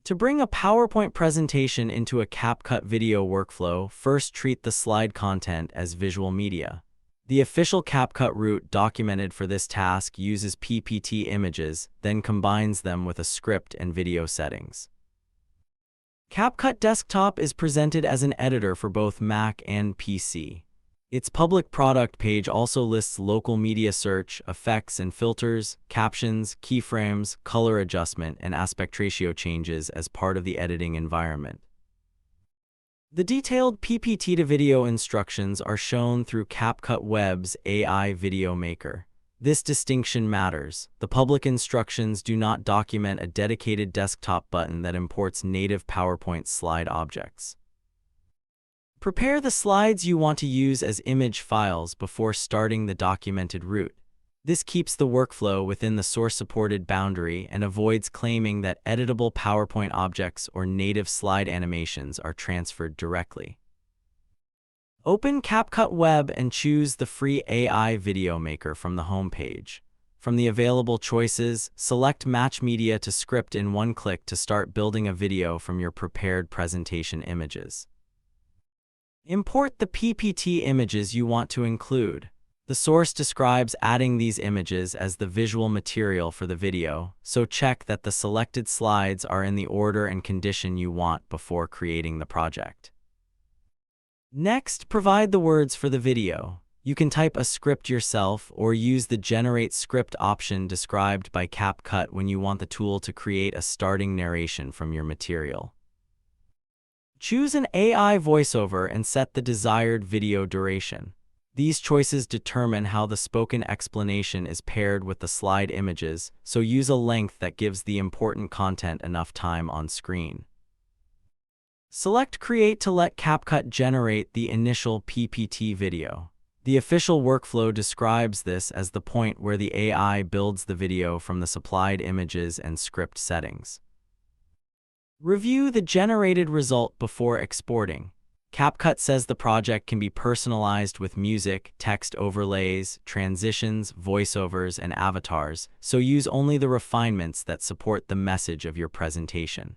To bring a PowerPoint presentation into a CapCut video workflow, first treat the slide content as visual media. The official CapCut route documented for this task uses PPT Images, then combines them with a script and video settings. CapCut Desktop is presented as an editor for both Mac and PC. Its public product page also lists local media search, effects and filters, captions, keyframes, color adjustment, and aspect ratio changes as part of the editing environment. The detailed PPT to video instructions are shown through CapCut Web's AI Video Maker. This distinction matters. The public instructions do not document a dedicated desktop button that imports native PowerPoint slide objects. Prepare the slides you want to use as image files before starting the documented route. This keeps the workflow within the source-supported boundary and avoids claiming that editable PowerPoint objects or native slide animations are transferred directly. Open CapCut Web and choose the free AI Video Maker from the home page. From the available choices, select Match Media to Script in one click to start building a video from your prepared presentation images. Import the PPT images you want to include. The source describes adding these images as the visual material for the video, so check that the selected slides are in the order and condition you want before creating the project. Next, provide the words for the video. You can type a script yourself or use the Generate Script option described by CapCut when you want the tool to create a starting narration from your material. Choose an AI voiceover and set the desired video duration. These choices determine how the spoken explanation is paired with the slide images, so use a length that gives the important content enough time on screen. Select Create to let CapCut generate the initial PPT video. The official workflow describes this as the point where the AI builds the video from the supplied images and script settings. Review the generated result before exporting. CapCut says the project can be personalized with music, text overlays, transitions, voiceovers, and avatars, so use only the refinements that support the message of your presentation.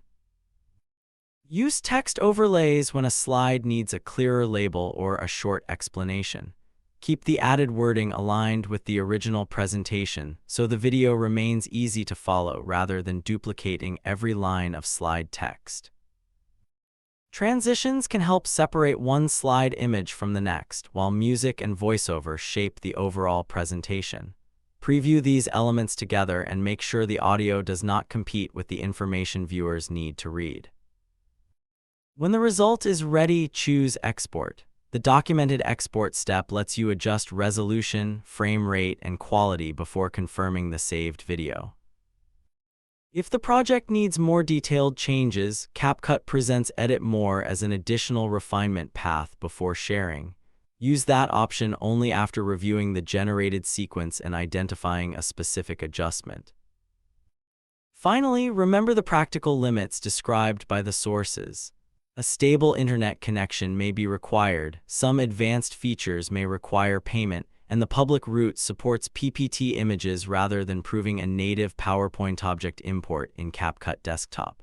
Use text overlays when a slide needs a clearer label or a short explanation. Keep the added wording aligned with the original presentation so the video remains easy to follow rather than duplicating every line of slide text. Transitions can help separate one slide image from the next, while music and voiceover shape the overall presentation. Preview these elements together and make sure the audio does not compete with the information viewers need to read. When the result is ready, choose Export. The documented export step lets you adjust resolution, frame rate, and quality before confirming the saved video. If the project needs more detailed changes, CapCut presents Edit More as an additional refinement path before sharing. Use that option only after reviewing the generated sequence and identifying a specific adjustment. Finally, remember the practical limits described by the sources. A stable internet connection may be required, some advanced features may require payment, and the public route supports PPT images rather than proving a native PowerPoint object import in CapCut Desktop.